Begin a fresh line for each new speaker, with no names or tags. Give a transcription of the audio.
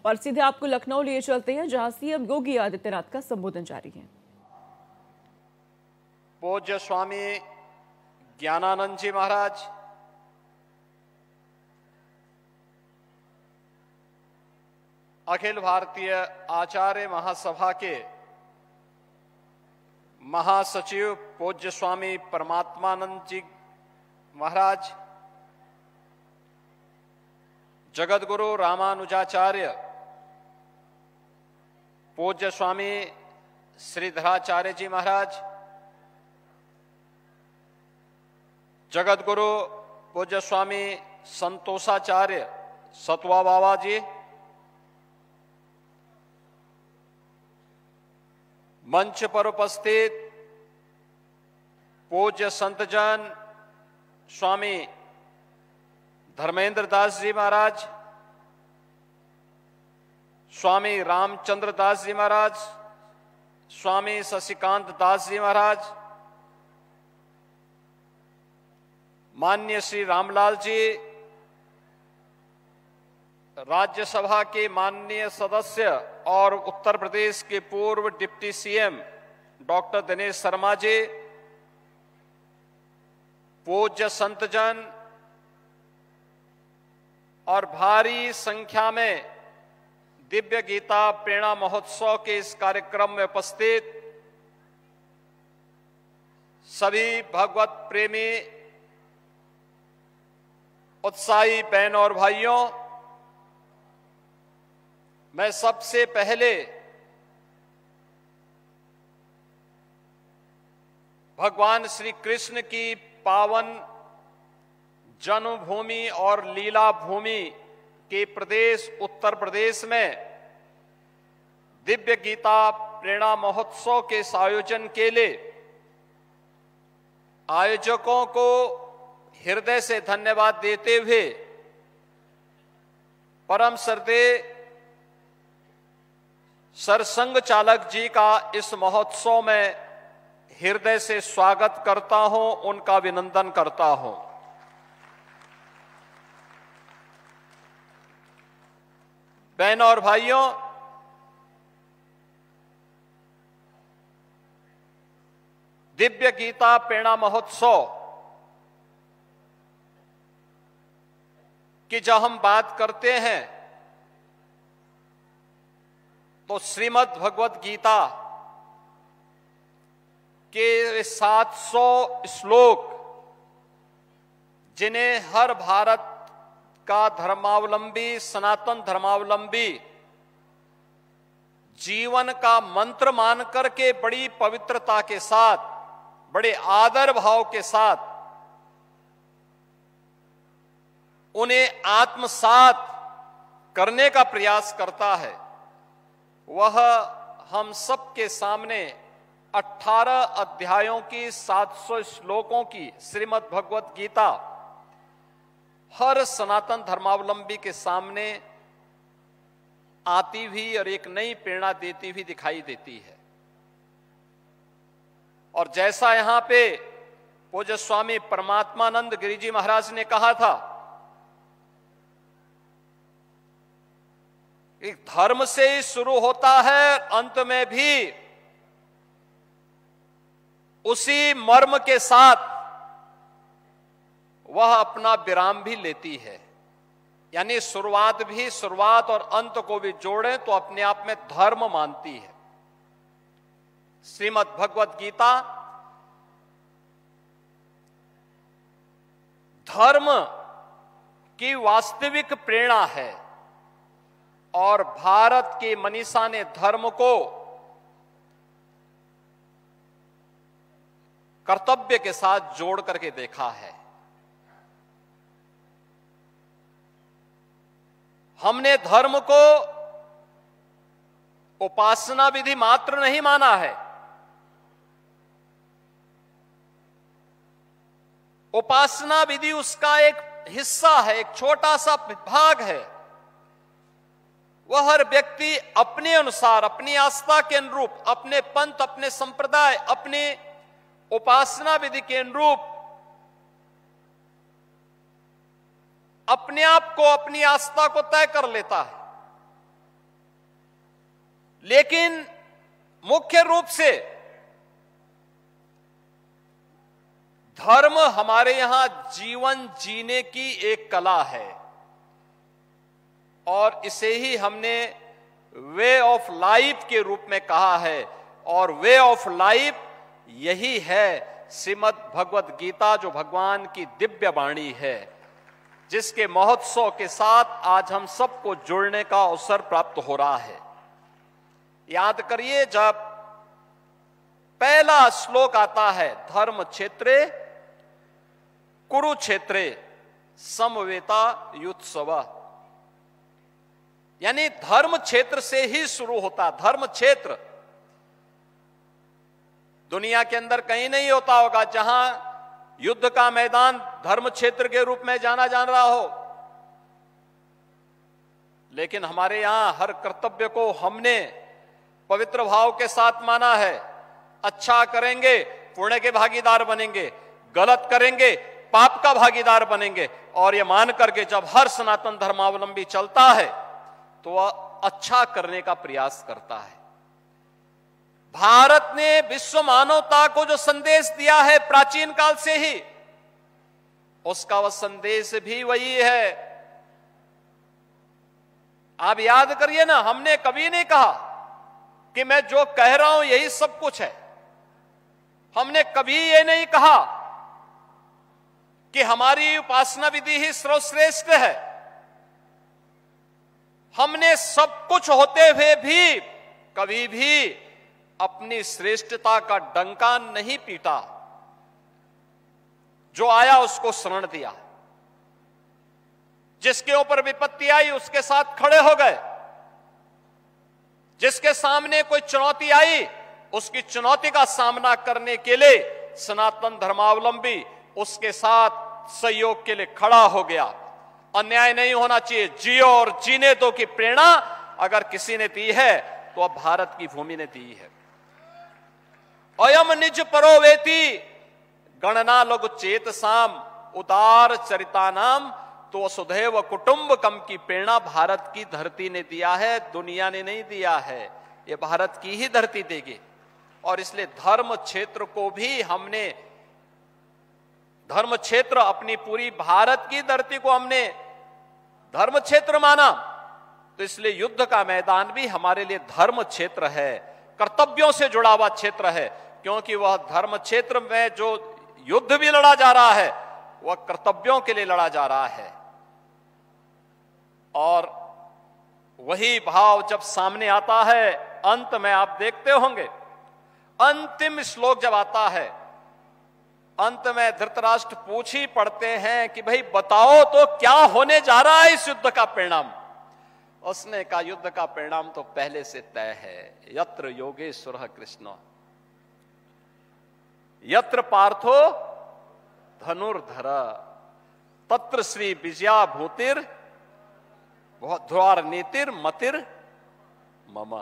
और सीधे आपको लखनऊ लिए चलते हैं, जहां सीएम योगी आदित्यनाथ का संबोधन जारी है।
पूज्य स्वामी ज्ञानानंद जी महाराज, अखिल भारतीय आचार्य महासभा के महासचिव पूज्य स्वामी परमात्मानंद जी महाराज, जगतगुरु रामानुजाचार्य पूज्य स्वामी श्रीधराचार्य जी महाराज, जगतगुरु पूज्य स्वामी संतोषाचार्य सतवा बाबा जी, मंच पर उपस्थित पूज्य संतजन स्वामी धर्मेंद्र दास जी महाराज, स्वामी रामचंद्र दास जी महाराज, स्वामी शशिकांत दास जी महाराज, माननीय श्री रामलाल जी, राज्यसभा के माननीय सदस्य और उत्तर प्रदेश के पूर्व deputy CM doctor Dinesh Sharma ji, पूज्य संतजन और भारी संख्या में दिव्य गीता प्रेरणा महोत्सव के इस कार्यक्रम में उपस्थित सभी भगवत प्रेमी उत्साही बहनों और भाइयों, मैं सबसे पहले भगवान श्री कृष्ण की पावन जन्मभूमि और लीला भूमि के प्रदेश उत्तर प्रदेश में दिव्य गीता प्रेरणा महोत्सव के इस आयोजन के लिए आयोजकों को हृदय से धन्यवाद देते हुए परम श्रद्धेय सरसंघ चालक जी का इस महोत्सव में हृदय से स्वागत करता हूं, उनका अभिनंदन करता हूं। बहनों और भाइयों, दिव्य गीता प्रेरणा महोत्सव की जब हम बात करते हैं तो श्रीमद् भगवत गीता के 700 श्लोक, जिन्हें हर भारत का धर्मावलंबी, सनातन धर्मावलंबी जीवन का मंत्र मान करके बड़ी पवित्रता के साथ, बड़े आदर भाव के साथ उन्हें आत्मसात करने का प्रयास करता है, वह हम सबके सामने 18 अध्यायों की 700 श्लोकों की श्रीमद् भगवत गीता हर सनातन धर्मावलंबी के सामने आती हुई और एक नई प्रेरणा देती हुई दिखाई देती है। और जैसा यहां पे पूज्य स्वामी परमात्मानंद गिरि जी महाराज ने कहा था, एक धर्म से ही शुरू होता है, अंत में भी उसी मर्म के साथ वह अपना विराम भी लेती है। यानी शुरुआत और अंत को भी जोड़ें तो अपने आप में धर्म मानती है। श्रीमद् भगवत गीता धर्म की वास्तविक प्रेरणा है और भारत के मनीषा ने धर्म को कर्तव्य के साथ जोड़ करके देखा है। हमने धर्म को उपासना विधि मात्र नहीं माना है, उपासना विधि उसका एक हिस्सा है, एक छोटा सा भाग है। वह हर व्यक्ति अपने अनुसार, अपनी आस्था के अनुरूप, अपने पंथ, अपने संप्रदाय, अपने उपासना विधि के अनुरूप अपने आप को, अपनी आस्था को तय कर लेता है। लेकिन मुख्य रूप से धर्म हमारे यहां जीवन जीने की एक कला है और इसे ही हमने वे ऑफ लाइफ के रूप में कहा है। और वे ऑफ लाइफ यही है श्रीमद् भगवत गीता, जो भगवान की दिव्य वाणी है, जिसके महोत्सव के साथ आज हम सबको जुड़ने का अवसर प्राप्त हो रहा है। याद करिए, जब पहला श्लोक आता है, धर्म क्षेत्रे कुरुक्षेत्रे समवेता युत्सव, यानी धर्म क्षेत्र से ही शुरू होता। धर्म क्षेत्र दुनिया के अंदर कहीं नहीं होता होगा जहां युद्ध का मैदान धर्म क्षेत्र के रूप में जाना जा रहा हो, लेकिन हमारे यहां हर कर्तव्य को हमने पवित्र भाव के साथ माना है। अच्छा करेंगे पुण्य के भागीदार बनेंगे, गलत करेंगे पाप का भागीदार बनेंगे। और यह मान करके जब हर सनातन धर्मावलंबी चलता है तो वह अच्छा करने का प्रयास करता है। भारत ने विश्व मानवता को जो संदेश दिया है प्राचीन काल से ही, उसका वह संदेश भी वही है। आप याद करिए ना, हमने कभी नहीं कहा कि मैं जो कह रहा हूं यही सब कुछ है। हमने कभी ये नहीं कहा कि हमारी उपासना विधि ही सर्वश्रेष्ठ है। हमने सब कुछ होते हुए भी कभी भी अपनी श्रेष्ठता का डंका नहीं पीटा। जो आया उसको शरण दिया, जिसके ऊपर विपत्ति आई उसके साथ खड़े हो गए, जिसके सामने कोई चुनौती आई उसकी चुनौती का सामना करने के लिए सनातन धर्मावलंबी उसके साथ सहयोग के लिए खड़ा हो गया। अन्याय नहीं होना चाहिए, जियो और जीने दो की प्रेरणा अगर किसी ने दी है तो अब भारत की भूमि ने दी है। अयम निज परोवेति गणना लघु चेत साम उदार चरिता नाम, तो वसुधैव कुटुंबकम की प्रेरणा भारत की धरती ने दिया है, दुनिया ने नहीं दिया है। ये भारत की ही धरती देगी। और इसलिए धर्म क्षेत्र को भी हमने, धर्म क्षेत्र अपनी पूरी भारत की धरती को हमने धर्म क्षेत्र माना, तो इसलिए युद्ध का मैदान भी हमारे लिए धर्म क्षेत्र है, कर्तव्यों से जुड़ा हुआ क्षेत्र है। क्योंकि वह धर्म क्षेत्र में जो युद्ध भी लड़ा जा रहा है वह कर्तव्यों के लिए लड़ा जा रहा है। और वही भाव जब सामने आता है, अंत में आप देखते होंगे, अंतिम श्लोक जब आता है, अंत में धृतराष्ट्र पूछ ही पड़ते हैं कि भाई बताओ तो क्या होने जा रहा है इस युद्ध का परिणाम। उसने कहा युद्ध का परिणाम तो पहले से तय है। यत्र योगेश्वर कृष्ण यत्र पार्थो धनुर्धर तत्र श्री विजया भूतिर ध्रुवार नीतिर मतिर मम।